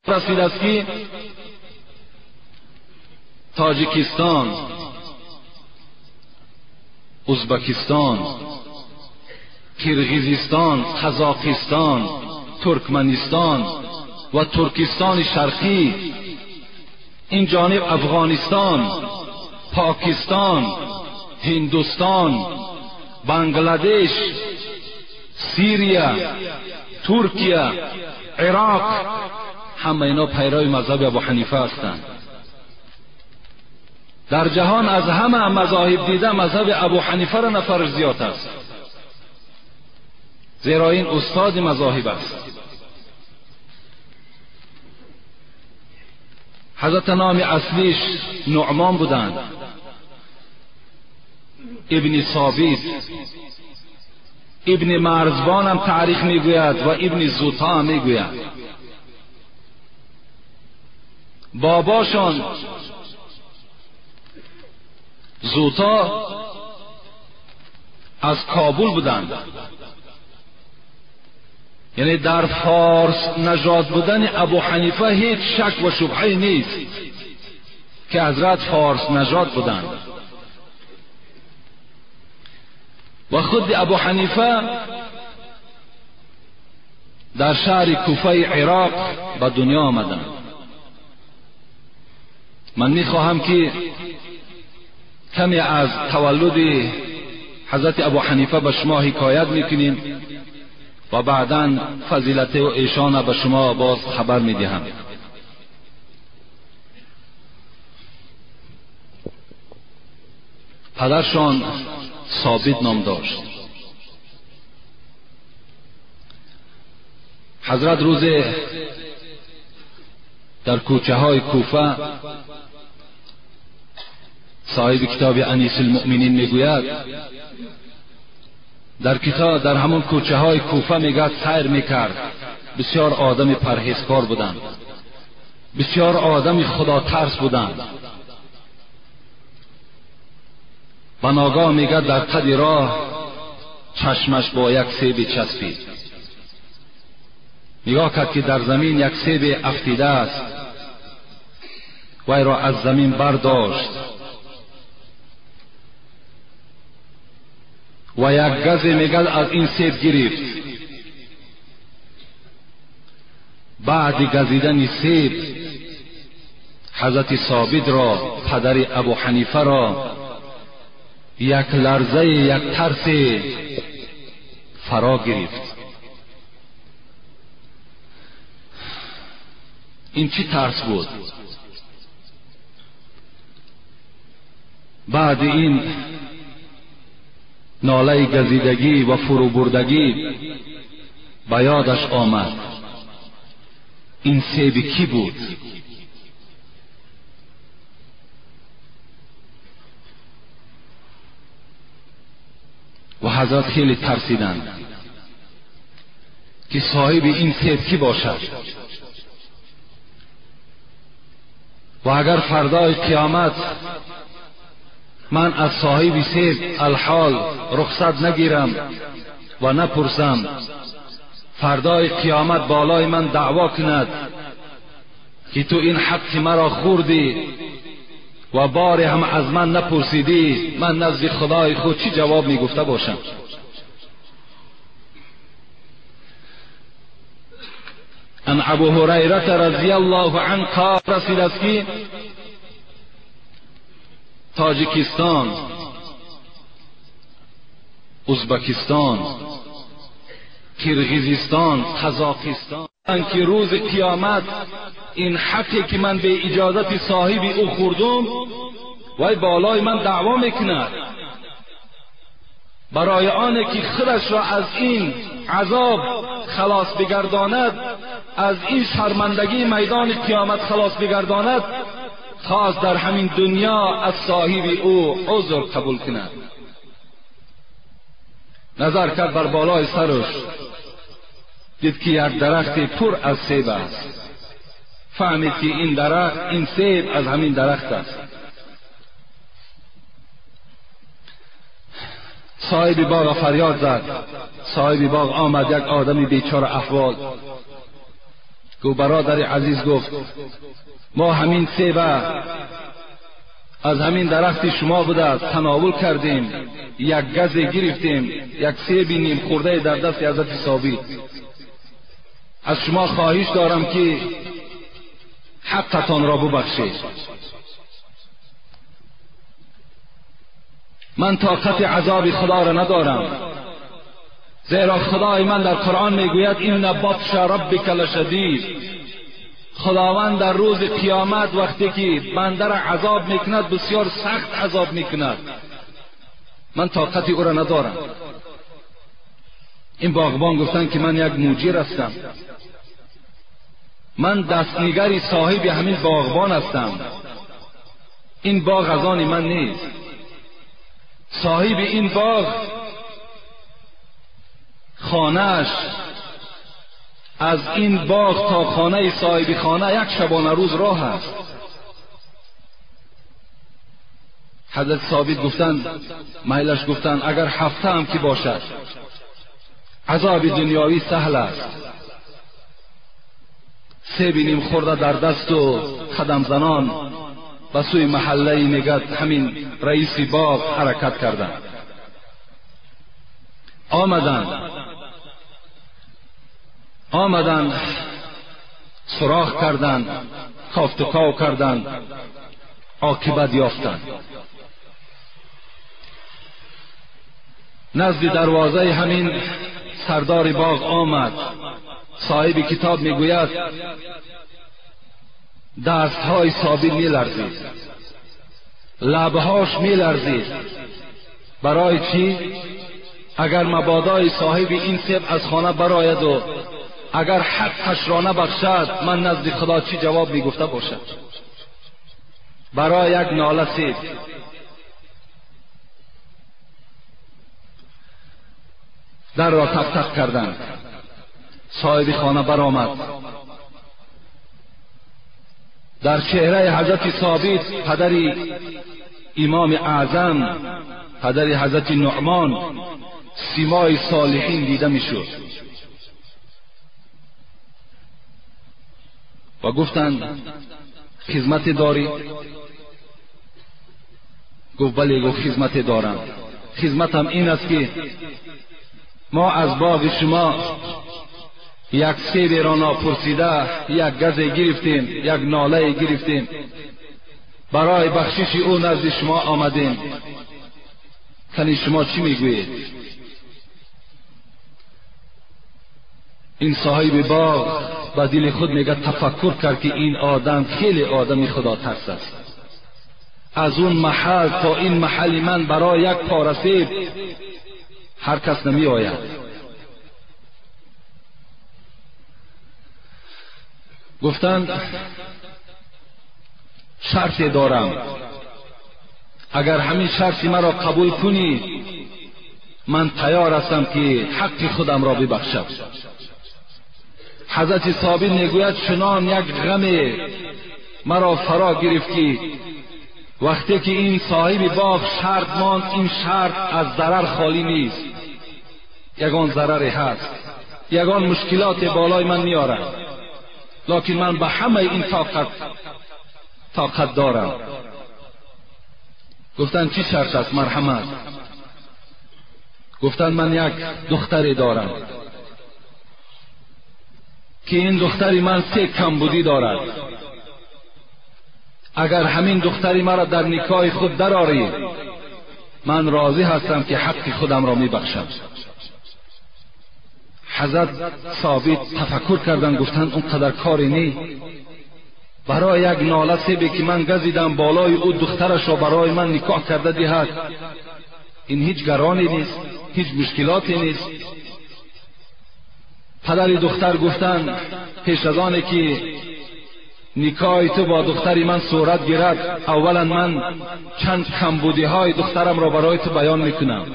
رسید است که تاجیکستان، ازبکستان، کرغیزستان، قزاقستان، ترکمنستان و ترکستان شرقی، این جانب افغانستان، پاکستان، هندوستان، بنگلادش، سوریه، ترکیه، عراق، همه اینا پیرو مذهب ابو حنیفه هستند. در جهان از همه مذاهب دیده مذهب ابو حنیفه را نفر زیاد است، زیرا این استاد مذاهب است. حضرت نام اصلیش نعمان بودند، ابن ثابت، ابن مرزبان هم تاریخ میگوید و ابن زوتا هم میگوید. باباشان زوتا از کابل بودند، یعنی در فارس نژاد بودن ابو حنیفه هیچ شک و شبهه نیست که حضرت فارس نژاد بودند. و خود ابو حنیفه در شهر کوفه عراق به دنیا آمدند. من میخواهم که کمی از تولد حضرت ابو حنیفه به شما حکایت میکنیم و بعداً فضیلت و ایشان به شما باز خبر میدهم. پدرشان ثابت نام داشت. حضرت روز در کوچه های کوفه، صاحب کتاب انیس المؤمنین میگوید در همون کوچه های کوفه میگه سیر میکرد. بسیار آدم پرهیزکار بودند، بسیار آدم خدا ترس بودند. و ناگاه میگه در قد راه چشمش با یک سیب چسبید. نگاه کرد که در زمین یک سیب افتیده است، وی را از زمین برداشت و یک گز میگه از این سیب گرفت. بعد گزیدن سیب حضرت ثابت را، پدر ابو حنیفه را، یک لرزه، یک ترس فرا گرفت. این چی ترس بود؟ بعد این ناله گزیدگی و فروبردگی به یادش آمد این سیب کی بود؟ و حضرت خیلی ترسیدند که صاحب این سیب کی باشد و اگر فردای قیامت من از صاحب سیب الحال رخصت نگیرم و نپرسم، فردای قیامت بالای من دعوا کند که تو این حق مرا خوردی و باری هم از من نپرسیدی، من نزد خدای خود چی جواب میگفته باشم؟ ان ابو هریره رضی الله عنه قال رسید است که تاجیکستان، ازبکستان، کرغیزستان، قزاقستان که روز قیامت این حقی که من به اجازت صاحب او خوردم وی بالای من دعوا میکند، برای آنه که خودش را از این عذاب خلاص بگرداند، از این شرمندگی میدان قیامت خلاص بگرداند، خواست در همین دنیا از صاحب او عذر قبول کند. نظر کرد بر بالای سرش، دید که یک درخت پر از سیب است. فهمید که این درخت، این سیب از همین درخت است. صاحب باغ فریاد زد. صاحب باغ آمد، یک آدمی بیچاره احوال، گفت برادر عزیز، گفت ما همین سیب از همین درخت شما بوده تناول کردیم، یک گز گرفتیم، یک سیب نیم خورده در دست حضرت ثابت. از شما خواهش دارم که حقتان را ببخشید. من طاقت عذاب خدا را ندارم، زیرا خدای من در قرآن میگوید این بطش ربک لشدید. خداوند در روز قیامت وقتی که بنده را عذاب میکند بسیار سخت عذاب میکند. من طاقت او را ندارم. این باغبان گفتن که من یک مجیر هستم، من دستنیگری صاحب همین باغبان هستم، این باغ از آن من نیست. صاحب این باغ خانه‌اش از این باغ تا خانه صاحب خانه یک شبانه روز راه است. حضرت ثابت گفتند مایلش گفتند اگر هفته هم که باشد عذاب دنیاوی سهل است. سیب نیم خورده در دست و قدم زنان به سوی محله نگت همین رئیس باغ حرکت کردند. آمدند سراغ کردند، کافتکاو کردند، عاقبت یافتند. نزد دروازه همین سردار باغ آمد. صاحب کتاب میگوید دستهای ثابت میلرزید، لبهاش میلرزید. برای چی؟ اگر مبادای صاحب این سیب از خانه برآید و اگر حقش را نبخشد من نزد خدا چی جواب میگفته باشد؟ برای یک ناله سیب. در را تق تق کردند. صاحب خانه برآمد. در چهره حضرت ثابت پدر امام اعظم، پدر حضرت نعمان، سیمای صالحین دیده میشد و گفتند خدمت داری؟ گفت بله. گفت خدمت دارم. خدمتم این است که ما از باغ شما یک سیب را ناپرسیده یک گز گرفتیم، یک ناله گرفتیم، برای بخشش او نزد شما آمدیم. کنی شما چی میگویید؟ این صاحب باغ با دل خود میگه تفکر کرد که این آدم خیلی آدمی خدا ترس است. از اون محل تا این محل من برای یک پاره سیب هر کس نمی آید. گفتند شرطی دارم، اگر همین شرط مرا قبول کنی من تیار هستم که حق خودم را ببخشم. حضرت ثابت میگوید چنان یک غم مرا فرا گرفت که وقتی که این صاحب باغ شرط ماند، این شرط از ضرر خالی نیست، یگان ضرری هست، یگان مشکلات بالای من میارد، لکن من به همه این طاقت دارم. گفتند چی شرط است؟ مرحمت. گفتند من یک دختری دارم که این دختری من 3 کمبودی دارد. اگر همین دختری مرا در نکاح خود درآری من راضی هستم که حق خودم را میبخشم. حضرت ثابت تفکر کردن، گفتند اون قدر کاری نی. برای یک ناله سیبی که من گزیدم بالای او دخترش را برای من نکاح کرده دهد، این هیچ گرانی نیست، هیچ مشکلاتی نیست. پدر دختر گفتند پیش از آنه که نکاح تو با دختری من صورت گیرد، اولا من چند کمبودی های دخترم را برای تو بیان میکنم.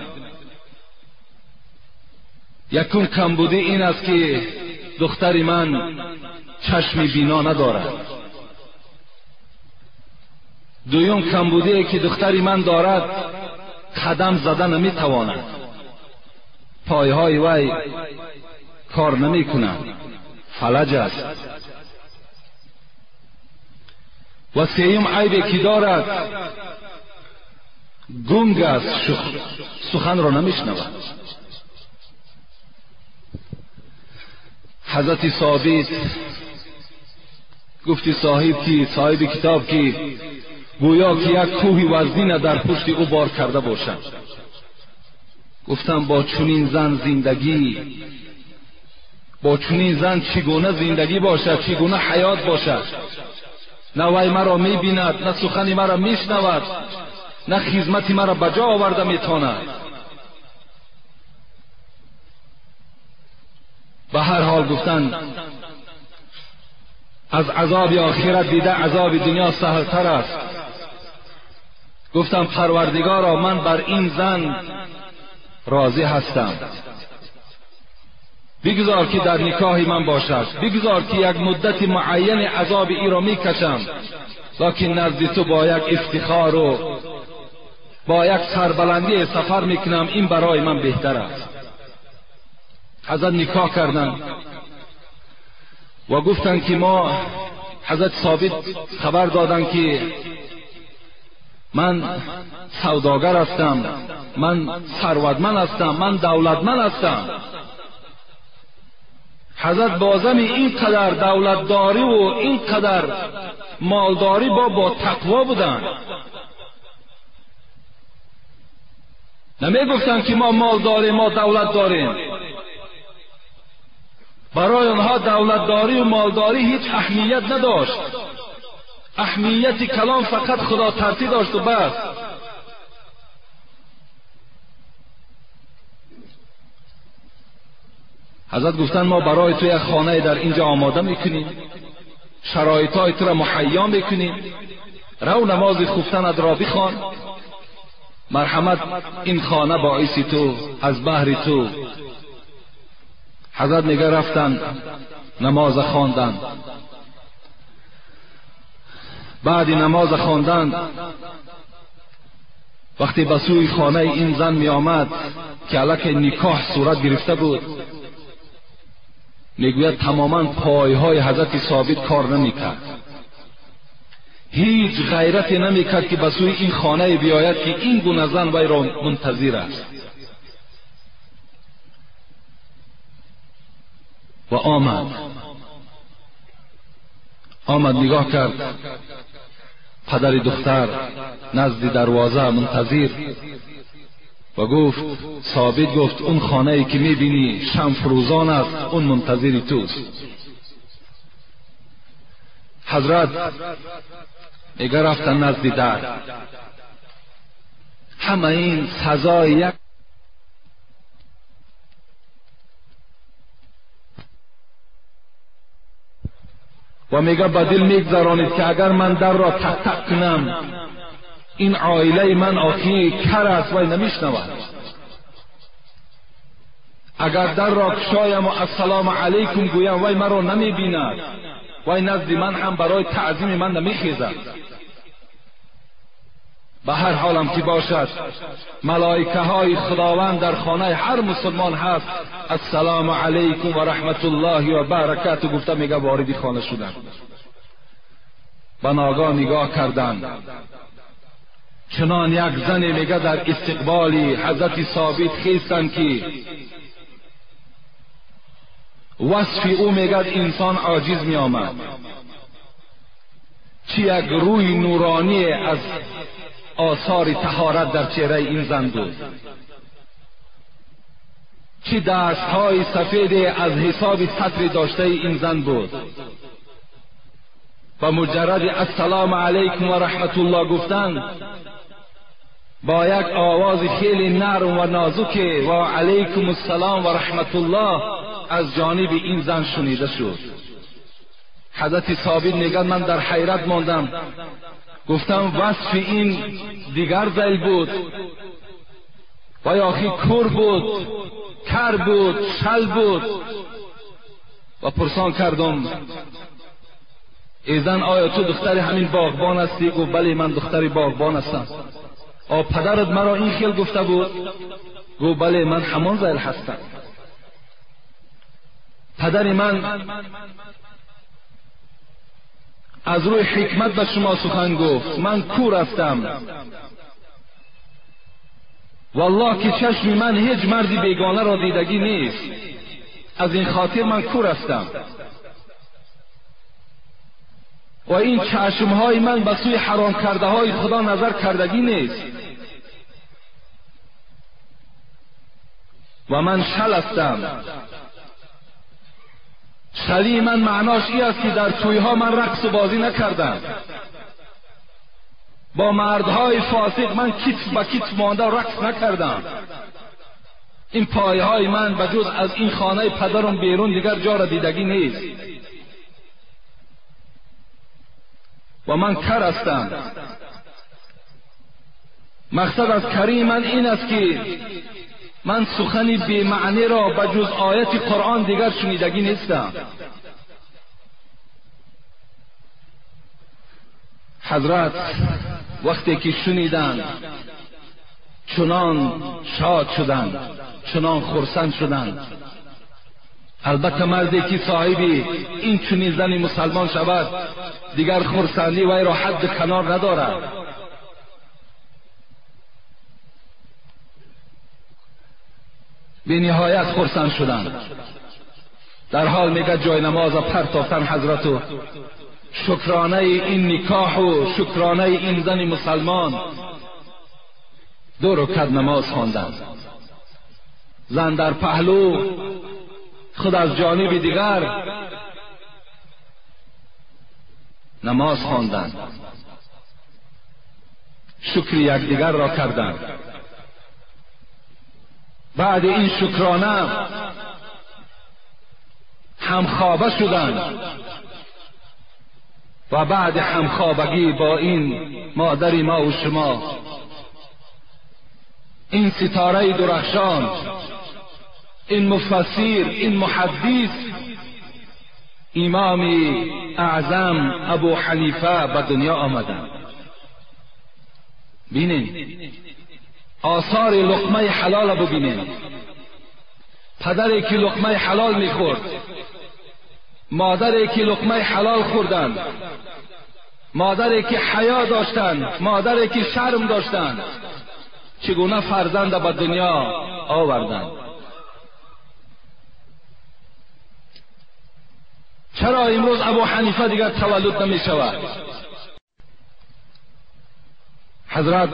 یکم کمبودی این است که دختری من چشم بینا ندارد. دویم کمبودی که دختری من دارد قدم زدن نمیتواند، پایهای وی کار نمیکنند، فلج است. و سیوم عیبی که دارد گنگ است، سخن را نمیشنود. حضرت ثابت گفتی صاحب کتاب که گویا که یک کوه وزنی در پشت او بار کرده باشد. گفتم با چنین زن زندگی، با چنین زن چگونه زندگی باشد، چگونه حیات باشد؟ نه وی مرا میبیند، نه سخن مرا میشنود، نه خدمت مرا بجا آورده میتواند. به هر حال گفتن از عذاب آخرت دیده عذاب دنیا سهلتر است. گفتم پروردگارا من بر این زن راضی هستم، بگذار که در نکاح من باشد، بگذار که یک مدت معین عذاب ای را میکشم، لکن نزد تو با یک افتخار و با یک سربلندی سفر میکنم، این برای من بهتر است. حضرت نکاح کردن و گفتن که ما حضرت ثابت خبر دادن که من سوداگر هستم، من ثروتمند هستم، من دولتمند هستم. حضرت بازم اینقدر دولتداری و اینقدر مالداری با تقوا بودن. نمی گفتن که ما مال داریم، ما دولت داریم. برای آنها دولتداری و مالداری هیچ اهمیت نداشت. اهمیت کلام فقط خدا ترسی داشت و بس. حضرت گفتن ما برای تو یک خانه در اینجا آماده میکنیم، شرایطهای تو را مهیا میکنیم، رو نماز خفتنت را بخوان، مرحمت این خانه باعث تو از بحر تو. حضرت نگه رفتن نماز خواندن. بعد نماز خواندن وقتی به سوی خانه این زن می آمد که الک نکاح صورت گرفته بود، میگوید تماما پایهای حضرت ثابت کار نمیکرد، هیچ غیرتی نمیکرد که به سوی این خانه بیاید که این گونه زن وی را منتظر است. و آمد نگاه کرد، پدر دختر نزد دروازه منتظر و گفت ثابت گفت اون خانه ای که میبینی شمع فروزان است، اون منتظر توست. حضرت میگه رفتن نزد در. همه این سزای یک و میگه به دل میگذرانید که اگر من در را تق تق کنم این عائله من آخی کر است و نمیشنود. اگر در را کشایم و السلام علیکم گویم وی مرا نمیبیند، وی نزد من هم برای تعظیم من نمیخیزد. به هر حالم که باشد ملائکه های خداوند در خانه هر مسلمان هست السلام علیکم و رحمت الله و برکاته گفته میگه وارد خانه شدن. به ناگاه نگاه کردند، چنان یک زن میگه در استقبالی حضرت ثابت خیستند که وصف او میگه انسان عاجز می آمد. چی یک روی نورانی از آثار طهارت در چهره این زن بود، چی دستهای سفید از حساب سطر داشته این زن بود. و مجرد السلام علیکم و رحمت الله گفتن با یک آواز خیلی نرم و نازک و علیکم السلام و رحمت الله از جانب این زن شنیده شد. حضرت ثابت میگن من در حیرت ماندم، گفتم وصف این دیگر ذیل بود و یا آخی کور بود، کر بود، شل بود. و پرسان کردم ای زن آیا تو دختر همین باغبان هستی؟ گفت بله من دختر باغبان هستم. پدرت مرا این خیل گفته بود؟ گفت بله من همان ذیل هستم. پدر من از روی حکمت به شما سخن گفت. من کور هستم، والله که چشم من هیچ مردی بیگانه را دیدگی نیست، از این خاطر من کور هستم و این چشمهای من به سوی حرام کرده های خدا نظر کردگی نیست و من شل هستم. شلی من معناش این است که در تویها من رقص و بازی نکردم، با مردهای فاسق من کتف به کتف مانده رقص نکردم. این پایه های من بجز از این خانه پدرم بیرون دیگر جا را دیدگی نیست و من کر هستم. مقصد از کری من این است که من سخنی بی معنی را بجز آیت قرآن دیگر شنیدگی نیستم. حضرت وقتی که شنیدند چنان شاد شدند، چنان خرسند شدند. البته مردی که صاحب این چنین زنی مسلمان شود دیگر خرسندی وی را حد کنار ندارد. به نهایت خرسند شدند. در حال میگه جای نماز پرتافتن حضرت و شکرانه این نکاح و شکرانه این زن مسلمان 2 رکعت نماز خواندند. زن در پهلو، خود از جانب دیگر نماز خواندند، شکر یکدیگر را کردند. بعد این شکرانه همخوابه شدند و بعد همخوابگی با این مادر ما و شما، این ستاره درخشان، این مفسر، این محدث، امام اعظم ابو حنیفه به دنیا آمدند. بینید آثار لقمه حلال ببینید. پدری که لقمه حلال میخورد، مادری که لقمه حلال خوردند، مادری که حیا داشتند، مادری که شرم داشتند، چگونه فرزند به دنیا آوردند. چرا امروز ابو حنیفه دیگر تولد نمی شود؟ حضرت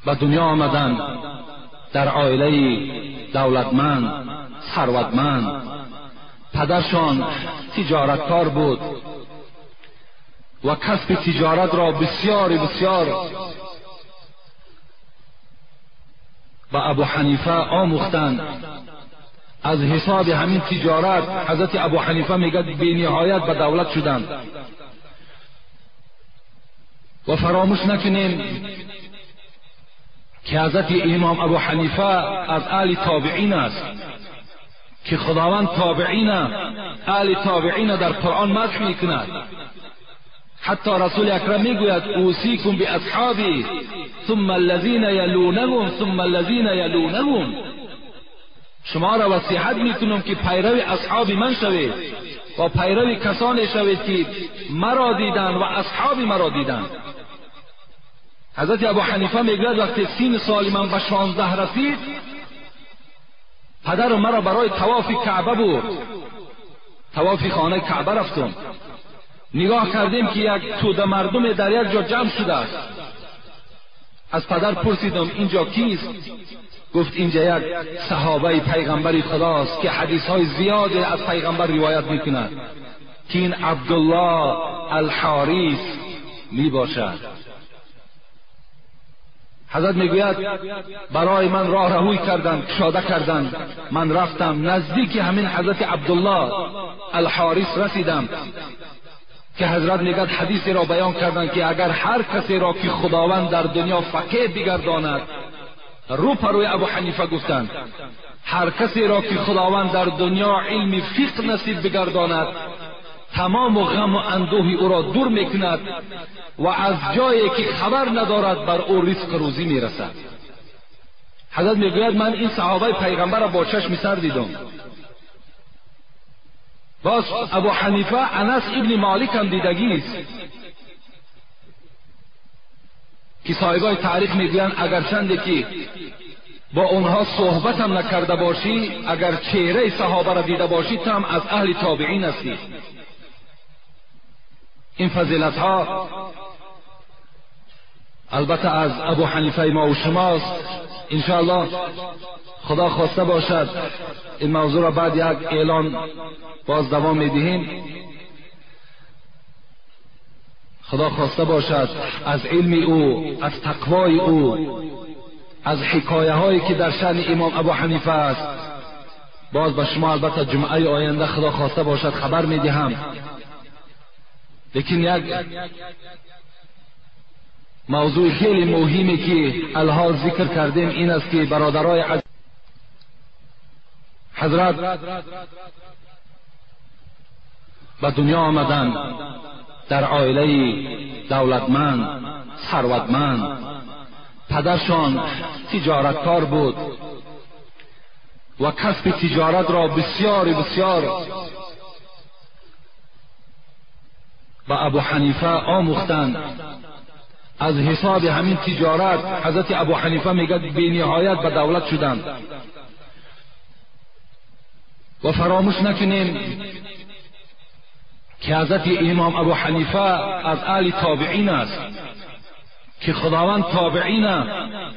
به دنیا آمدند در عائله دولتمند، ثروتمند. پدرشان تجارتکار بود و کسب تجارت را بسیار به ابو حنیفه آموختند. از حساب همین تجارت حضرت ابو حنیفه میگه بی نهایت به دولت شدند. و فراموش نکنیم که حضرت امام ابو حنیفه از اهل تابعین است که خداوند تابعین، اهل تابعین در قرآن مدح میکند. حتی رسول اکرم میگوید اوصیکم باصحابی ثم الذین یلونهم ثم الذین یلونهم. شما را وصیت میکنم که پیرو اصحاب من شوید و پیرو کسانی شوید که مرا دیدند و اصحاب مرا دیدند. حضرت ابو حنیفه میگوید وقتی سین سال من به 16 رسید، پدر مرا برای طواف کعبه برد. طواف خانه کعبه رفتم، نگاه کردیم که یک توده مردم در یک جا جمع شده است. از پدر پرسیدم اینجا کیست؟ گفت اینجا یک صحابه پیغمبر خداست که حدیث های زیادی از پیغمبر روایت میکند که این عبدالله الحارث می باشد. حضرت میگوید برای من راه رهوی کردند، کشاده کردند. من رفتم نزدیک همین حضرت عبدالله الحارث رسیدم که حضرت میگوید حدیثی را بیان کردند که اگر هر کسی را که خداوند در دنیا فقیه بگرداند، رو پروی ابو حنیفه گفتند هر کسی را که خداوند در دنیا علم فقه نصیب بگرداند، تمام غم و اندوه او را دور میکند و از جایی که خبر ندارد بر او رزق روزی میرسد. حضرت میگوید من این صحابه پیغمبر را با چشم سر دیدم. باز ابو حنیفه انس ابن مالک هم دیدگی است که صاحبای تاریخ میگویند اگر چنده که با اونها صحبت هم نکرده باشی، اگر چهره صحابه را دیده باشی تو هم از اهل تابعین هستی. این فضیلت ها البته از ابو حنیفه ما و شماست. انشاءالله خدا خواسته باشد این موضوع را بعد یک اعلان باز دوام میدهیم. خدا خواسته باشد از علم او، از تقوای او، از حکایه هایی که در شأن امام ابو حنیفه است باز به شما البته جمعه آینده خدا خواسته باشد خبر میدهم. لیکن یک موضوع خیلی مهمی که الحال ذکر کردیم این است که برادرای حضرت به دنیا آمدن در عائله دولتمند ثروتمند. پدرشان تجارتکار بود و کسب تجارت را بسیار به ابو حنیفه آموختند. از حساب همین تجارت حضرت ابو حنیفه میگه بی نهایت به دولت شدند. و فراموش نکنیم که حضرت امام ابو حنیفه از اهل تابعین است که خداوند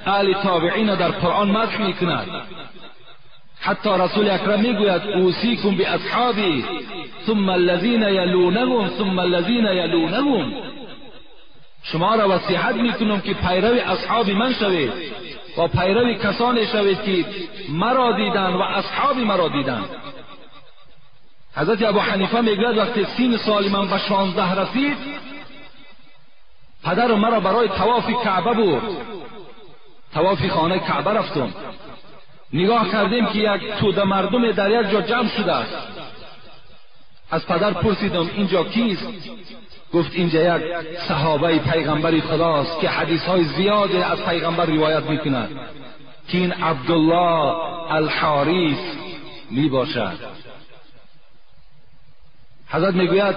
اهل تابعین در قرآن مدح میکند. حتی رسول اکرم میگوید اوصیکم باصحابی ثم الذین یلونهم ثم الذین یلونهم. شما را وصیت میکنم که پیرو اصحاب من شوید و پیرو کسانی شوید که مرا دیدند و اصحاب مرا دیدند. حضرت ابو حنیفه میگوید وقتی سین سال من به 16 رسید پدر مرا برای طواف کعبه برد. طواف خانه کعبه رفتم، نگاه کردیم که یک توده مردم در یک جا جمع شده است. از پدر پرسیدم اینجا کیست؟ گفت اینجا یک صحابه پیغمبر خداست که حدیث های زیادی از پیغمبر روایت میکند که این عبدالله الحارث می باشد. حضرت میگوید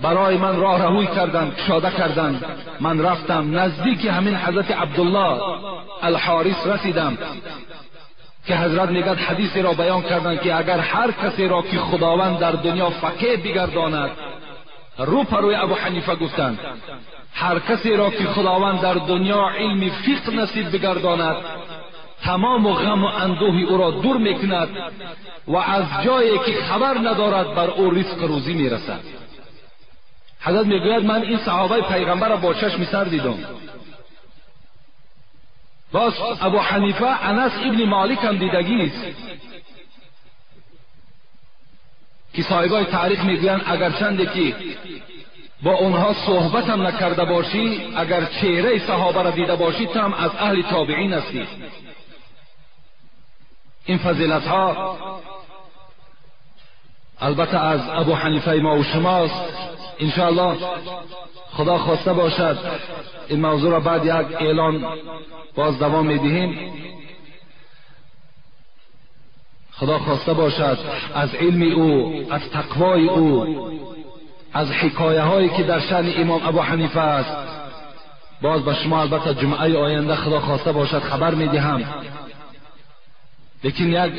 برای من راه رهوی کردند، کشاده کردند. من رفتم نزدیک همین حضرت عبدالله الحارث رسیدم که حضرت میگوید حدیثی را بیان کردند که اگر هر کسی را که خداوند در دنیا فقیه بگرداند، رو پروی ابو حنیفه گفتند هر کسی را که خداوند در دنیا علم فقه نصیب بگرداند تمام غم و اندوه او را دور میکند و از جایی که خبر ندارد بر او رزق روزی میرسد. حضرت میگوید من این صحابه پیغمبر را با چشم سر دیدم. باز ابو حنیفه انس ابن مالک هم دیدگی است که صاحبای تاریخ میگویند اگر چنده که با اونها صحبت هم نکرده باشی، اگر چهره صحابه را دیده باشی تو هم از اهل تابعین هستی. این فضیلت ها البته از ابو حنیفه ما و شماست. انشاءالله خدا خواسته باشد این موضوع را بعد یک اعلان باز دوام میدهیم. خدا خواسته باشد از علم او، از تقوای او، از حکایه هایی که در شأن امام ابو حنیفه است باز به شما البته جمعه آینده خدا خواسته باشد خبر میدهم. لیکن یک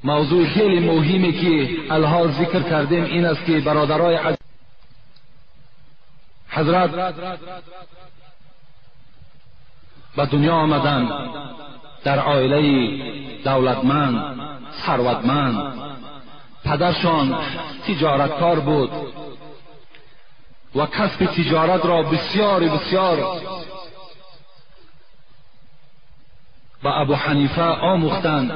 موضوع خیلی مهمی که الحال ذکر کردیم این است که برادرای حضرت به دنیا آمدن در عائله دولتمند ثروتمند. پدرشان تجارتکار بود و کسب تجارت را بسیار به ابو حنیفه آموختند.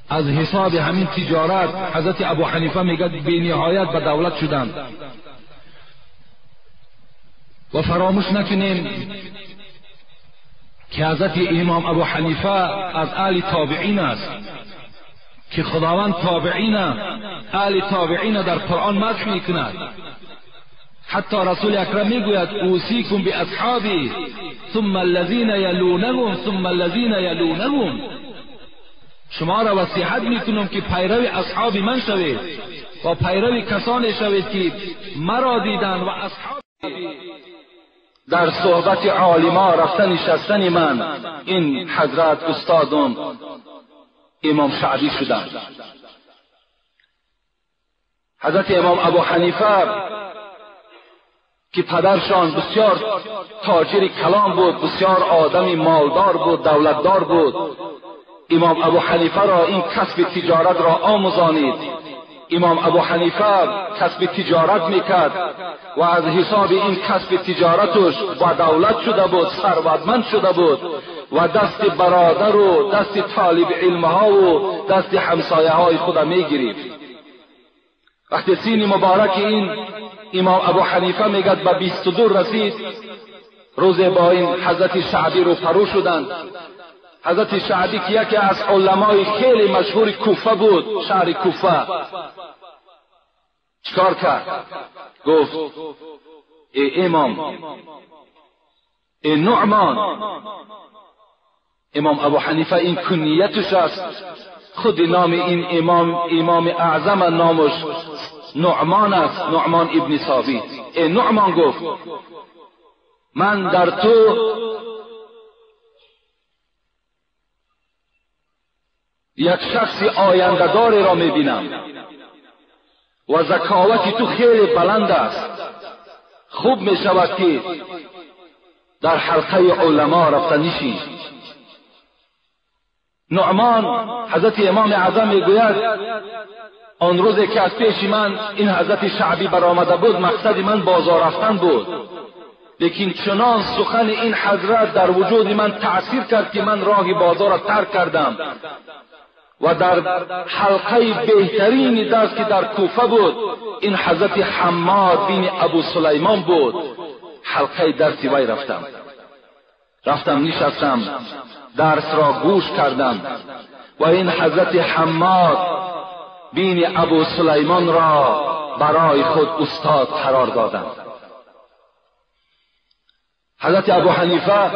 از حساب همین تجارت حضرت ابو حنیفه میگه بی نهایت به دولت شدند. و فراموش نکنیم که حضرت امام ابو حنیفه از اهل تابعین است که خداوند اهل تابعین در قرآن مدح میکند. حتی رسول اکرم میگوید اوصیکم باصحابی ثم الذین یلونهم ثم الذین یلونهم. شما را نصیحت میکنم که پیرو اصحاب من شوید و پیرو کسانی شوید که مرا دیدن و اصحاب در صحبت عالما رفتن نشستن من این حضرت استادم امام شعبی شدند. حضرت امام ابو حنیفه که پدرشان بسیار تاجر کلام بود، بسیار آدمی مالدار بود، دولتدار بود، امام ابو حنیفه را این کسب تجارت را آموزانید. امام ابو حنیفه کسب تجارت میکرد و از حساب این کسب تجارتش با دولت شده بود، ثروتمند شده بود و دست برادر و دست طالب علمها و دست همسایه های خود میگرفت. وقتی سین مبارک این امام ابو حنیفه میگد به 22 رسید، روز با این حضرت شعبی رو فرو شدند. حضرت شعبی که یکی از علمای خیلی مشهور کوفه بود، شهر کوفه، چیکار کرد؟ گفت ای امام، ای نعمان. امام ابو حنیفه این کنیتش است، خود نام این امام اعظم نامش نعمان است، نعمان ابن ثابت. ای نعمان، گفت من در تو یک شخص آینده‌داری را میبینم و ذکاوت تو خیلی بلند است. خوب میشود که در حلقه علما رفته نشی. نعمان حضرت امام اعظم میگوید آن روزی که از پیش من این حضرت شعبی برآمده بود، مقصد من بازار رفتن بود، لیکن چنان سخن این حضرت در وجود من تأثیر کرد که من راه بازار را ترک کردم و در حلقه بهترین درس که در کوفه بود، این حضرت حماد بن ابو سلیمان بود، حلقه درس وی رفتم نشستم، درس را گوش کردم و این حضرت حماد بن ابو سلیمان را برای خود استاد قرار دادم. حضرت ابو حنیفه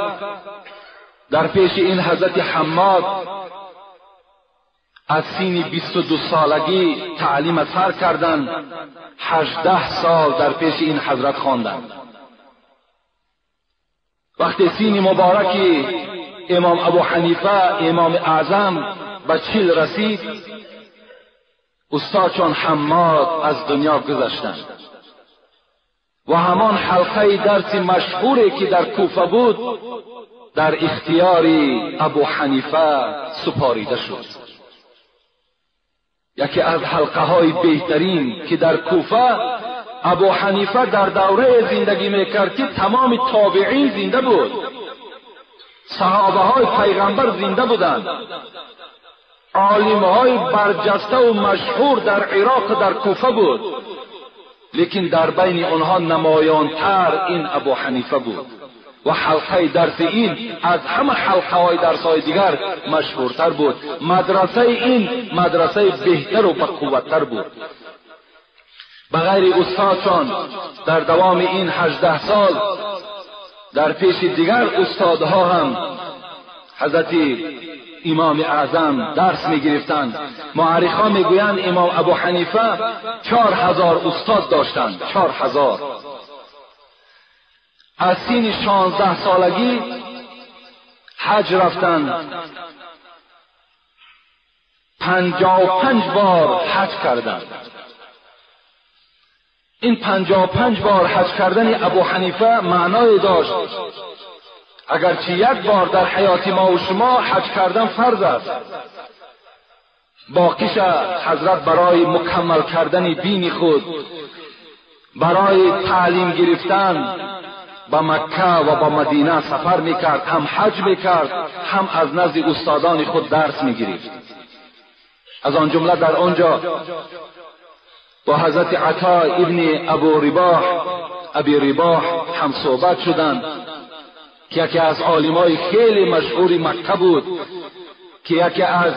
در پیش این حضرت حماد از سین 22 سالگی تعلیم سر کردند، 18 سال در پیش این حضرت خواندند. وقتی سین مبارکی امام ابو حنیفه امام اعظم به 40 رسید، استاد چون حماد از دنیا گذشتند و همان حلقه درس مشهوری که در کوفه بود در اختیار ابو حنیفه سپاریده شد. یکی از حلقه های بهترین که در کوفه ابو حنیفه در دوره زندگی میکرد که تمام تابعین زنده بود، صحابه های پیغمبر زنده بودند، عالم های برجسته و مشهور در عراق در کوفه بود، لیکن در بین آنها نمایانتر این ابو حنیفه بود و حلقه درس این از همه حلقه های درس های دیگر مشهورتر بود. مدرسه این مدرسه بهتر و بقوتتر بود. بغیر استادشان در دوام این 18 سال در پیش دیگر استادها هم حضرت امام اعظم درس می گرفتند. مورخان می گویند امام ابو حنیفه 4000 استاد داشتند. 4000. از سین 16 سالگی حج رفتند، 55 بار حج کردند. این 55 بار حج کردن ابو حنیفه معنای داشت. اگرچه یک بار در حیات ما و شما حج کردن فرض است، باقیش حضرت برای مکمل کردن دین خود، برای تعلیم گرفتن به مکه و به مدینه سفر میکرد، هم حج میکرد هم از نزد استادان خود درس میگرفت. از آن جمله در آنجا با حضرت عطا ابن ابی رباح هم صحبت شدند که یکی از عالمای خیلی مشهور مکه بود، که یکی از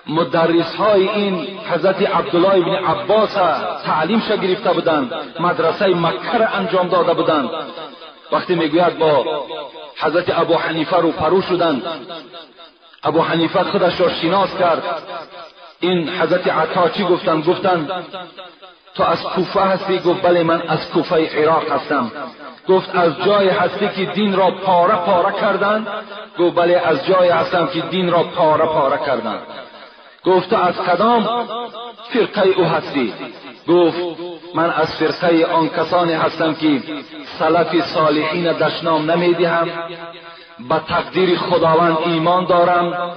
مدرس های این حضرت عبدالله ابن عباس تعلیمش گرفته بودند، مدرسه مکه را انجام داده بودند. وقتی میگوید با حضرت ابو حنیفه رو پرو شدند، ابو حنیفه خودش را شناس کرد. این حضرت عطا چی گفتن؟ تو از کوفه هستی؟ گفت بله من از کوفه عراق هستم. گفت از جای هستی که دین را پاره پاره کردند؟ گفت بله از جای هستم که دین را پاره پاره کردند. گفت تو از کدام فرقه او هستی؟ گفت من از فرقه آن کسانی هستم که سلف صالحین دشنام نمیدهم، به تقدیر خداوند ایمان دارم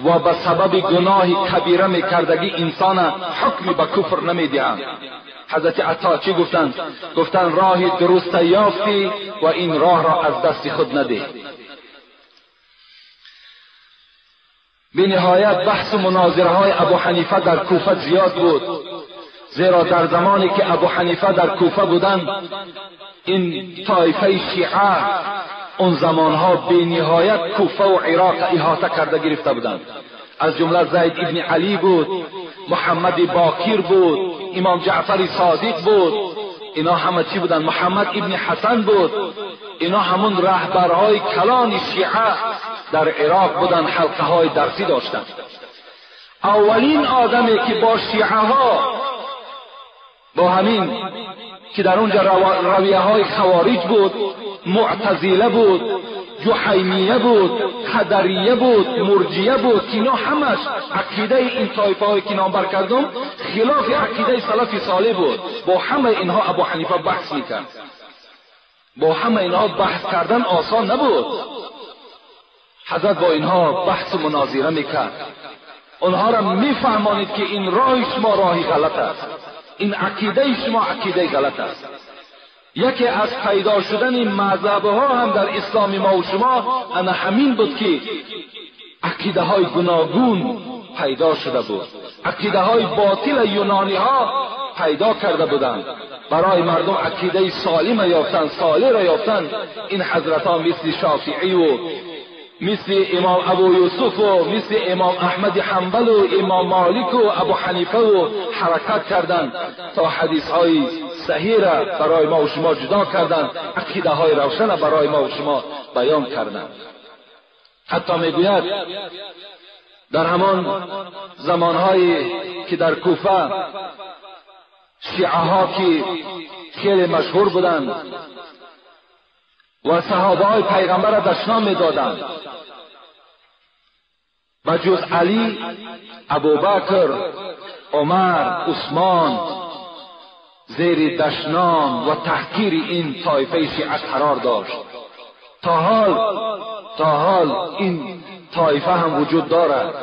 و به سبب گناه کبیره میکردگی انسان حکمی به کفر نمیدهم. حضرت عطا چی گفتند؟ گفتند راه درست یافتی و این راه را از دست خود نده. به نهایت بحث و مناظره های ابو حنیفه در کوفه زیاد بود، زیرا در زمانی که ابو حنیفه در کوفه بودند این طایفه شیعه اون زمانها به نهایت کوفه و عراق احاطه کرده گرفته بودند. از جمله زید ابن علی بود، محمد باقر بود، امام جعفر صادق بود، اینا همه چی بودند؟ محمد ابن حسن بود. اینا همون رهبرهای کلان شیعه در عراق بودند، حلقه های درسی داشتند. اولین آدمی که با شیعه ها، با همین که در اونجا رویه های خوارج بود، معتزله بود، جحیمیه بود، قدریه بود، مرجیه بود، که اینا همش عقیده این طایفه های که نام بر کردم خلاف عقیده سلف صالح بود. با همه اینها ابو حنیفه بحث میکرد. با همه اینها بحث کردن آسان نبود. حضرت با اینها بحث و مناظره میکرد، اونها را میفهمانید که این راه شما راهی غلط است، این عقیده شما عقیده غلط است. یکی از پیدا شدن مذهبها هم در اسلام ما و شما انا همین بود که عقیده های گوناگون پیدا شده بود، عقیده های باطل یونانی ها پیدا کرده بودند. برای مردم عقیده سالم یافتند، صالح را یافتند. این حضرت ها مثل شافعی و مثل امام ابو یوسف و مثل امام احمد حنبل و امام مالک و ابو حنیفه و حرکت کردند تا حدیث های صحیح را برای ما و شما جدا کردند، عقیده های روشن را برای ما و شما بیان کردند. حتی میگوید در همان زمانهایی که در کوفه شیعه ها که خیلی مشهور بودند و صحابه های پیغمبر را دشنام میدادند، بجز علی، ابوبکر، عمر، عثمان زیر دشنام و تحقیر این طایفه شیعه قرار داشت. تا حال این طایفه هم وجود دارد.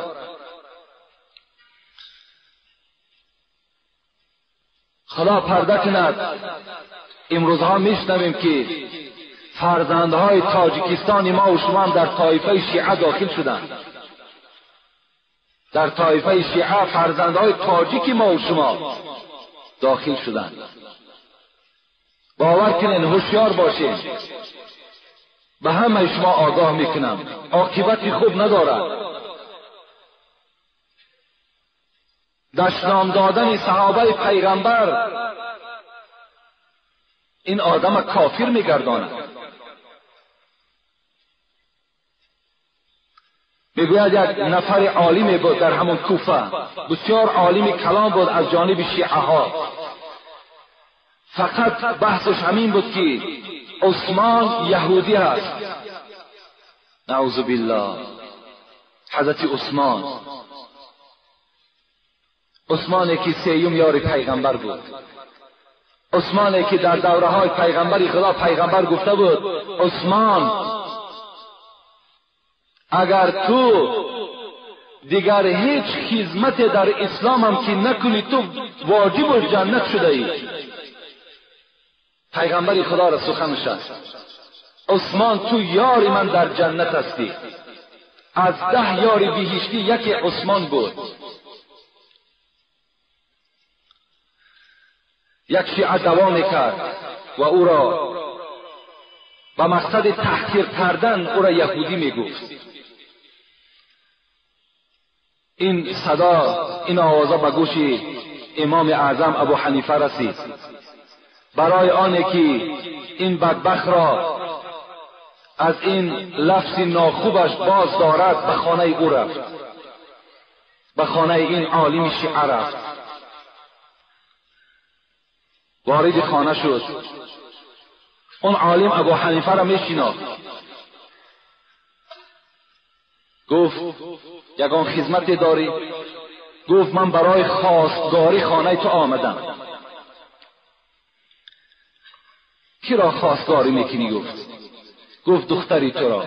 خدا پرده کند. امروزها میشنویم که فرزندهای تاجیکستان ما و شما در طایفه شیعه داخل شدند. در طایفه شیعه فرزندهای تاجیک ما و شما داخل شدند. باور کنین، هوشیار باشین. به همه شما آگاه میکنم عاقبت خوب ندارد. دشنام دادن صحابه پیغمبر این آدم کافر میگرداند. میگوید یک نفر عالمی بود در همون کوفه، بسیار عالم کلام بود از جانب شیعه ها. فقط بحثش همین بود که عثمان یهودی است. نعوذ بالله. حضرت عثمانی که سیوم یار پیغمبر بود، عثمانی که در دوره های پیغمبری خدا پیغمبر گفته بود عثمان اگر تو دیگر هیچ خدمت در اسلام هم که نکنی تو واجب جنت شده ای. پیغمبری خدا را سخنش است. عثمان تو یار من در جنت هستی. از 10 یار بهشتی یکی عثمان بود. یک شیعه دعوا میکرد و او را با مقصد تحقیر کردن او را یهودی میگفت. این صدا، این آوازه به گوش امام اعظم ابو حنیفه رسید. برای آنه که این بدبخت را از این لفظ ناخوبش باز دارد به خانه او رفت، به خانه این عالم شیعه رفت. وارد خانه شد. اون عالم ابو حنیفه را میشناخت. گفت یگان خدمت داری؟ گفت من برای خواستگاری خانه تو آمدم. کی را خواستگاری میکنی؟ گفت دختری تو را.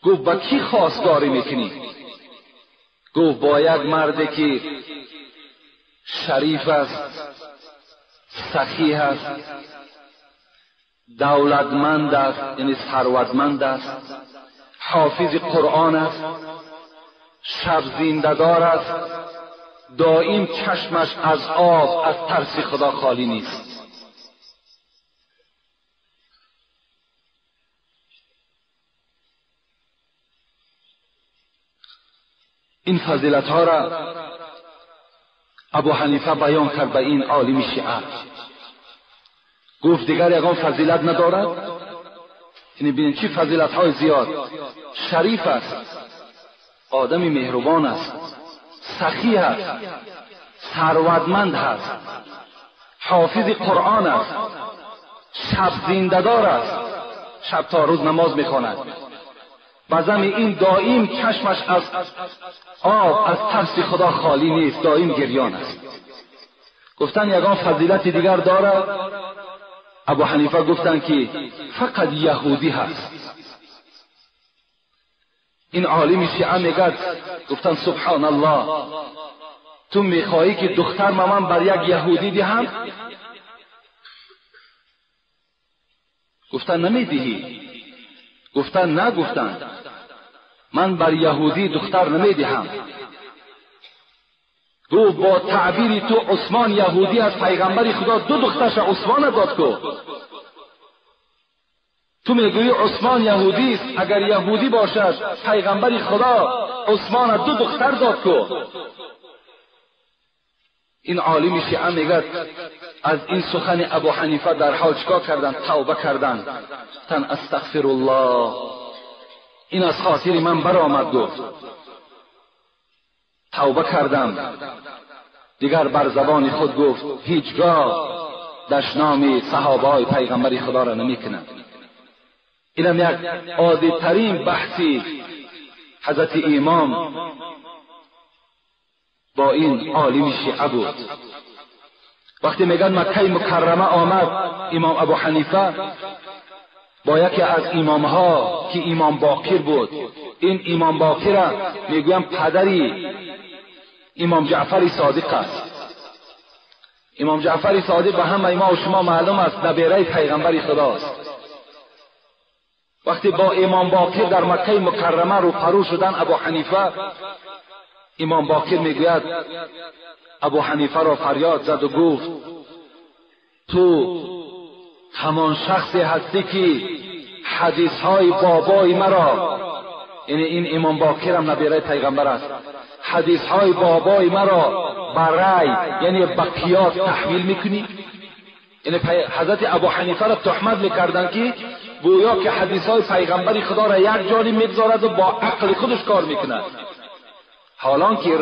گفت با کی خواستگاری میکنی؟ گفت با یک مردی که شریف است، سخی است، دولتمند است، یعنی ثروتمند است، حافظ قرآن است، شب زنده‌دار است، دائم چشمش از آب از ترس خدا خالی نیست. این فضیلت ها را ابو حنیفه بیان کرد به این عالم شیعه. گفت دیگر یگان فضیلت ندارد؟ یعنی ببینید چی فضیلت های زیاد. شریف است، آدمی مهربان است، سخی است، ثروتمند است، حافظ قرآن است، شب زنده‌دار است، شب تا روز نماز میخواند، بزم این دائم چشمش از آب از ترس خدا خالی نیست، دائم گریان است. گفتن یگان فضیلت دیگر دارد؟ ابو حنیفه گفتن که فقط یهودی هست. این عالم شیعه میگد، گفتن سبحان الله، تو میخواهی که دختر من بر یک یهودی دهم؟ گفتن نمیدهی. گفتن نه. گفتن من بر یهودی دختر نمیدهم. گفت با تعبیر تو عثمان یهودی از پیغمبر خدا دو دخترش عثمان داد کو. تو میگویی عثمان یهودی است، اگر یهودی باشد پیغمبر خدا عثمان دو دختر داد کو. این عالم شیعه میگد از این سخن ابو حنیفه در حال چیکار کردن؟ توبه کردن. تن استغفر الله، این از خاطر من برآمد. گفت توبه کردم. دیگر بر زبان خود گفت هیچگاه دشنام صحابه های پیغمبر خدا را نمی کنم. اینم یک عادی ترین بحثی حضرت امام با این عالم شیعه بود. وقتی میگن مکه مکرمه آمد امام ابو حنیفه با یکی از امامها که امام باقر بود، این امام باقر را میگویم پدری امام جعفر صادق است. امام جعفر صادق به همه ما و شما معلوم است نبیره پیغمبر خداست. وقتی با امام باقر در مکه مکرمه روبرو شدن ابو حنیفه، امام باقر میگوید ابو حنیفه را فریاد زد و گفت تو همان شخصی هستی که حدیث های بابای مرا، یعنی این امام باقر هم نبیره پیغمبر است، حدیث های بابای مرا برای یعنی بقیات تحویل میکنی. یعنی حضرت ابو حنیفه را تهمت میکردن که گویا که حدیث های پیغمبر خدا را یک جانب میگذارد و با عقل خودش کار میکند، حالان که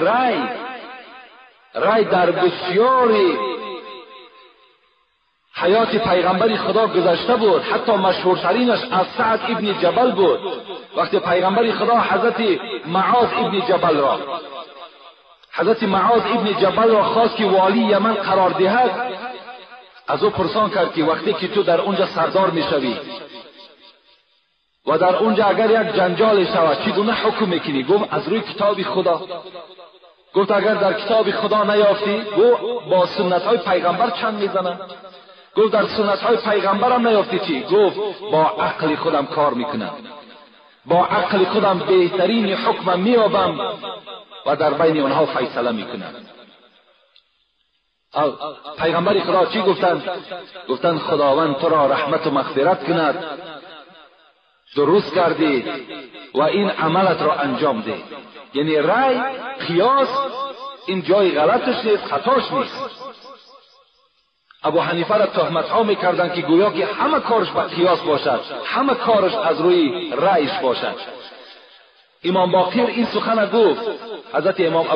رای در بسیاری حیات پیغمبر خدا گذشته بود. حتی مشهورترینش از سعد ابن جبل بود. وقتی پیغمبر خدا حضرت معاذ ابن جبل را خواست که والی یمن قرار دهد، از او پرسان کرد که وقتی که تو در اونجا سردار میشوی و در اونجا اگر یک جنجال شود چگونه حکم میکنی؟ گفت از روی کتاب خدا. گفت اگر در کتاب خدا نیافتی، گفت با سنت های پیغمبر چند میزنم. گفت در سنت های پیغمبر هم نیافتی چی؟ گفت با عقل خودم کار میکنم، با عقل خودم بهترین حکم میابم و در بین اونها فیصله میکنم. پیغمبر خدا چی گفتن؟ گفتن خداوند تو را رحمت و مغفرت کند، درست کردی و این عملت را انجام ده. یعنی رای قیاس این جای غلطش نیست، خطاش نیست. ابو حنیفه را تهمت ها میکردند که گویا که همه کارش با قیاس باشد، همه کارش از روی رأیش باشد. امام باقر این سخن گفت. حضرت امام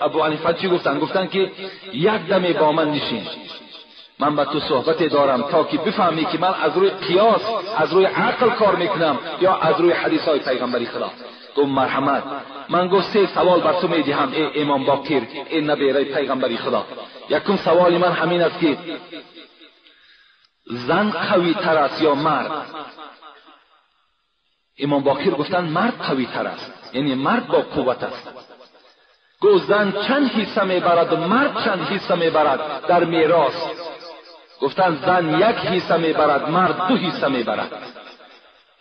ابو حنیفه چی گفتند؟ گفتند که یک دمی با من نشین، من با تو صحبت دارم تا که بفهمی که من از روی قیاس، از روی عقل کار میکنم یا از روی حدیث های پیغمبری خدا. گفت مرحمت. من گفت 3 سوال بر تو میدهم ای امام باقر، این نبیره پیغمبری خدا. یکم سوال من همین است که زن قوی تر است یا مرد؟ امام باقر گفتن مرد قوی تر است، یعنی مرد با قوت است. گفت زن چند حصه میبرد و مرد چند حصه میبرد در میراث؟ گفتن زن 1 حصه میبرد، مرد 2 حصه میبرد.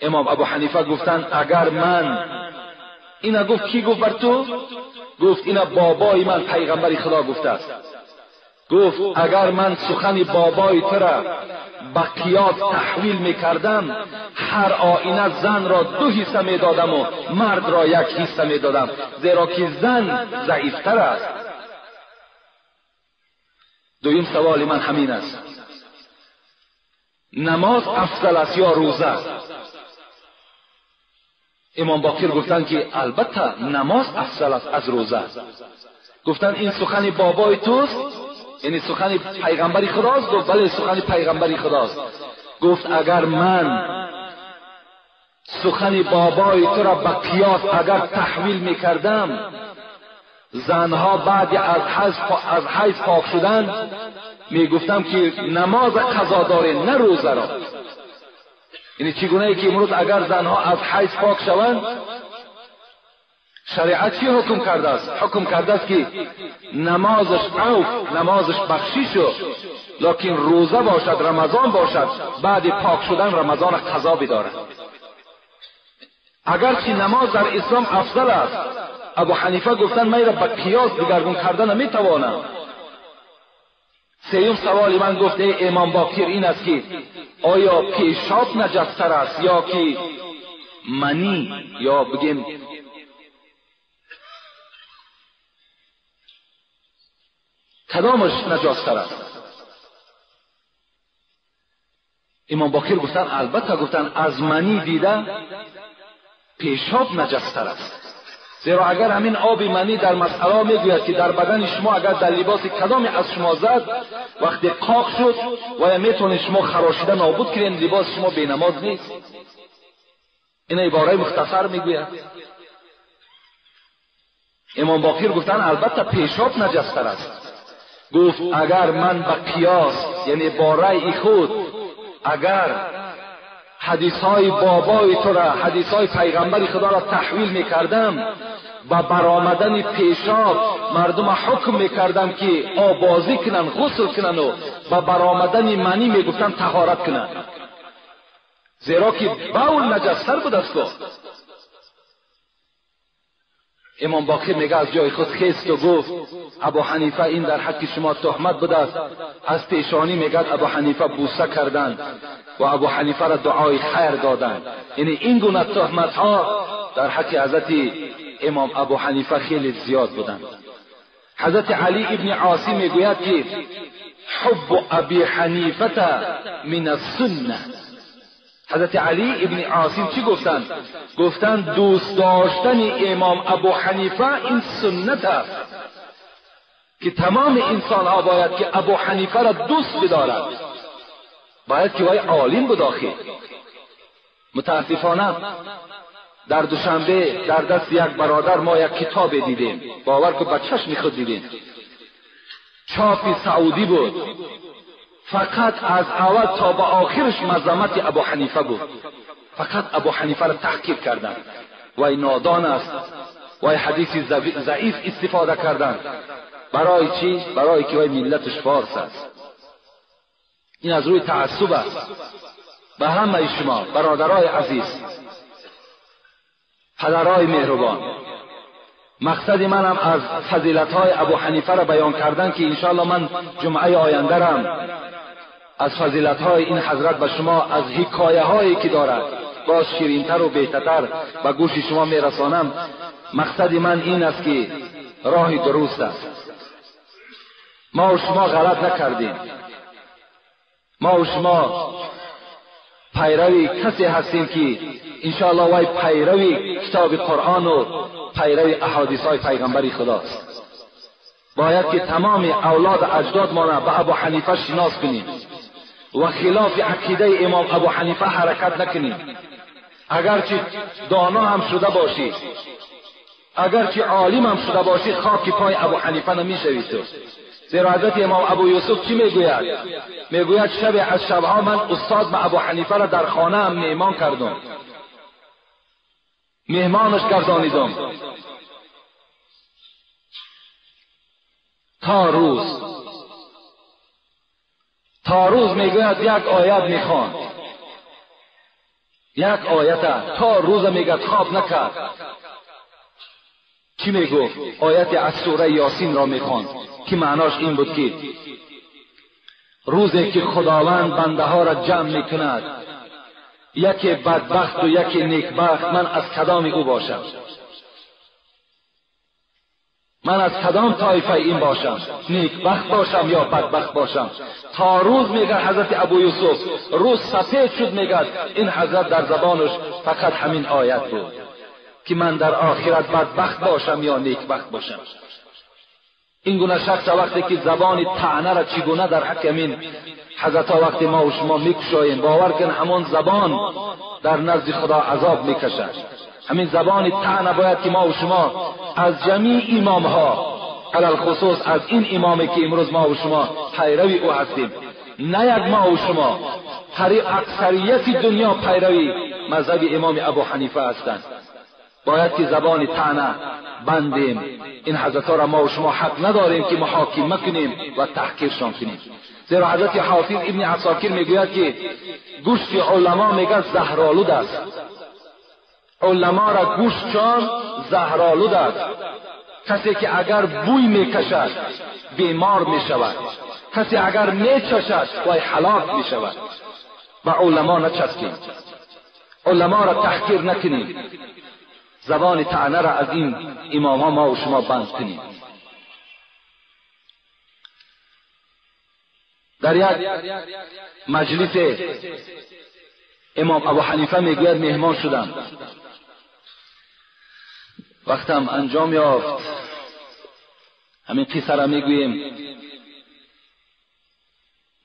امام ابو حنیفه گفتن اگر من اینا گفت کی گفت بر تو؟ گفت اینا بابای من پیغمبر خدا گفته است. گفت اگر من سخن بابای تو را با قیاس تحویل میکردم، هر آینه زن را 2 حصه میدادم و مرد را 1 حصه میدادم، زیرا که زن ضعیفتر است. دویم سوال من همین است، نماز افضل است یا روزه؟ امام باقر گفتن که البته نماز افضل است از روزه. گفتن این سخن بابای توست، یعنی سخن پیغمبری خداست؟ گفت بله سخن پیغمبری خداست. گفت اگر من سخن بابای تو را به قیاس اگر تحویل میکردم، زنها بعد از حیض پاک شدن میگفتم که نماز قضا داره نه روزه را. یعنی چگونه ای که امروز اگر زنها از حیض پاک شوند، شریعت چی حکم کرده است؟ حکم کرده است که نمازش عفو، نمازش بخشش، لکن روزه باشد، رمضان باشد، بعد پاک شدن رمضان قضا بدارد. اگرچه نماز در اسلام افضل است، ابو حنیفه گفتن من را به قیاس دگرگون کردن نمیتوانم. سوم سوال من گفت ای امام باقر این است که آیا پیشاب نجستر است یا که منی، یا بگیم کدامش نجاستر است؟ امام باقر گفتن البته، گفتن از منی دیده پیشاب نجستر است، زیرا اگر همین آب منی در مسئله میگوید که در بدن شما اگر در لباس کدامی از شما زد، وقتی قاق شد و یا میتونید شما خراشیده نابود کنید، لباس شما بینماز نیست. این عباره مختصر میگوید. امام باقر گفتن البته پیشاب نجستر است. گفت اگر من به قیاس، یعنی با رأی خود، اگر حدیثهای بابای تو را، حدیثهای پیغمبر خدا را تحویل میکردم، با برآمدن پیشاب مردم حکم میکردم که آبازی کنن، غسل کنن، و با برآمدن منی میگفتن طهارت کنن، زیرا که بول نجستر بود است. امام باقر میگه از جای خود خیست و گفت ابو حنیفه این در حق شما تهمت بوده است. از پیشانی میگه ابو حنیفه بوسه کردند و ابو حنیفه را دعای خیر دادند. یعنی این گونه تهمت ها در حق حضرت امام ابو حنیفه خیلی زیاد بودند. حضرت علی ابن عاصم میگوید که حب ابی حنیفه من السنه. حضرت علی ابن عاصم چی گفتند؟ گفتند دوست داشتن امام ابو حنیفه این سنت است که تمام انسان ها باید که ابو حنیفه را دوست بدارد، باید که وای عالم بود. آخر متاسفانه در دوشنبه در دست یک برادر ما یک کتاب دیدیم، باور کن به چشم خود دیدیم، چاپ سعودی بود، فقط از اول تا به آخرش مذمت ابو حنیفه بود. فقط ابو حنیفه را تحقیر کردند، وای نادان است، وای حدیث ضعیف استفاده کردند. برای چی؟ برای که وای ملتش فارس است. این از روی تعصب است. به همه شما برادرای عزیز، پدرای مهربان، مقصد منم از فضیلت‌های ابو حنیفه را بیان کردن که انشاءالله من جمعه آینده رم از فضیلت‌های این حضرت به شما، از حکایه‌هایی که دارد باز شیرین‌تر و بهتر به گوش شما میرسانم. مقصد من این است که راه درست است. ما و شما غلط نکردیم. ما و شما پیروی کسی هستیم که انشاءالله وای پیروی کتاب قرآن و پیروی احادیث های پیغمبر خداست. باید که تمام اولاد اجداد ما را به ابو حنیفه شناس کنیم و خلاف عقیده امام ابو حنیفه حرکت نکنیم. اگرچه دانا هم شده باشی، اگرچه عالم هم شده باشی، خاک پای ابو حنیفه نمیشوی تو. زیرا حضرت امام ابو یوسف چی میگوید؟ میگوید شب از شبها من استاد به ابو حنیفه را در خانه هم مهمان کردم، مهمانش گردانیدم تا روز میگوید یک آیت میخواند، یک آیت تا روز میگوید خواب نکرد. چی میگفت؟ آیت از سوره یاسین را میخواند که معناش این بود که روزی که خداوند بنده ها را جمع میکند، یکی بدبخت و یکی نیکبخت، من از کدام او باشم؟ من از کدام طایفه این باشم؟ نیکبخت باشم یا بدبخت باشم؟ تا روز میگه حضرت ابو یوسف روز سفید شد، میگه این حضرت در زبانش فقط همین آیت بود که من در آخرت بدبخت باشم یا نیکبخت باشم. این گونه شخص وقتی که زبان طعنه را چگونه در حق همین حضرت وقتی ما و شما میکشاییم، باور کن همون زبان در نزد خدا عذاب میکشد. همین زبان طعنه باید که ما و شما از جمیع امام ها، علل خصوص از این امامی که امروز ما و شما پیروی او هستیم، نه یک ما و شما، قریب اکثریت دنیا پیروی مذهب امام ابو حنیفه هستند، باید که زبان طعنه بندیم. این حضرت را ما و شما حق نداریم که محاکمه کنیم و تحقیرشان کنیم. زیرا حضرت حافظ ابن عساکر میگوید که گوشت علما میگه زهرآلود است، علما را گوشتشان زهرآلود است. کسی که اگر بوی میکشد بیمار میشود، کسی اگر میچشد وای هلاک میشود. و علما نچسکیم، علما را تحقیر نکنیم، زبان طعنه را از این امام ها ما و شما بند کنیم. در یک مجلس امام ابو حنیفه میگوید مهمان شدم، وقتم انجام یافت همین قصه را میگوییم.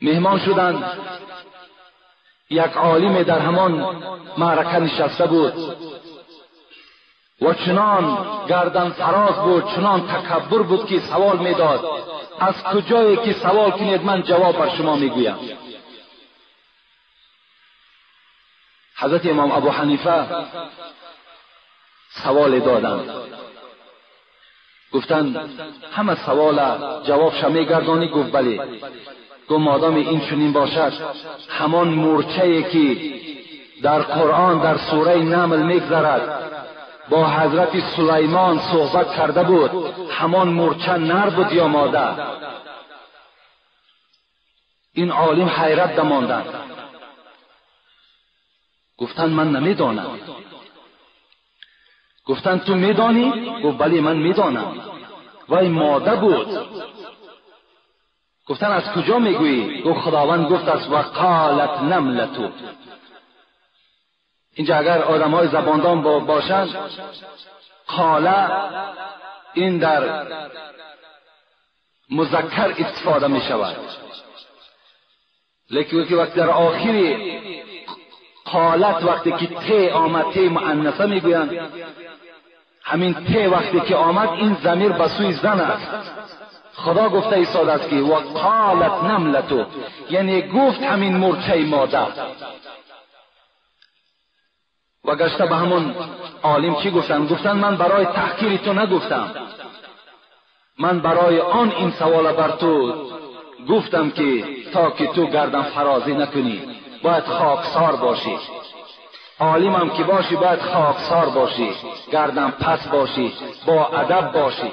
مهمان شدند، یک عالم در همان معرکه نشسته بود و چنان گردن فراز بود، چنان تکبر بود که سوال میداد از کجایی که سوال کنید من جواب بر شما میگویم. حضرت امام ابو حنیفه سوال دادند، گفتند همه سوال جواب شما میگردانی؟ گفت بله. گفت مادام این چنین باشد، همان مورچه‌ای که در قرآن در سوره نمل میگذرد با حضرت سلیمان صحبت کرده بود، همان مورچه نر بود یا ماده؟ این عالم حیرت دماندند، گفتند من نمیدانم. گفتند تو میدانی؟ گفت بله من میدانم. وای ماده بود. گفتند از کجا میگویی؟ گفت خداوند گفت است و قالت نملتو. اینجا اگر آدم های زباندان باشند، قاله این در مذکر استفاده می شود، لیکن وقتی در آخری قالت وقتی که ته آمد، ته مؤنثه می گویند، همین ته وقتی که آمد این ضمیر به سوی زن است. خدا گفته ایستاد است که و قالت نملتو، یعنی گفت همین مورچه ماده. و گشته به همون عالم چی گفتن؟ گفتن من برای تحقیر تو نگفتم، من برای آن این سوال بر تو گفتم که تا که تو گردن فرازی نکنی باید خاکسار باشی. عالمم که باشی باید خاکسار باشی، گردن پس باشی، با ادب باشی.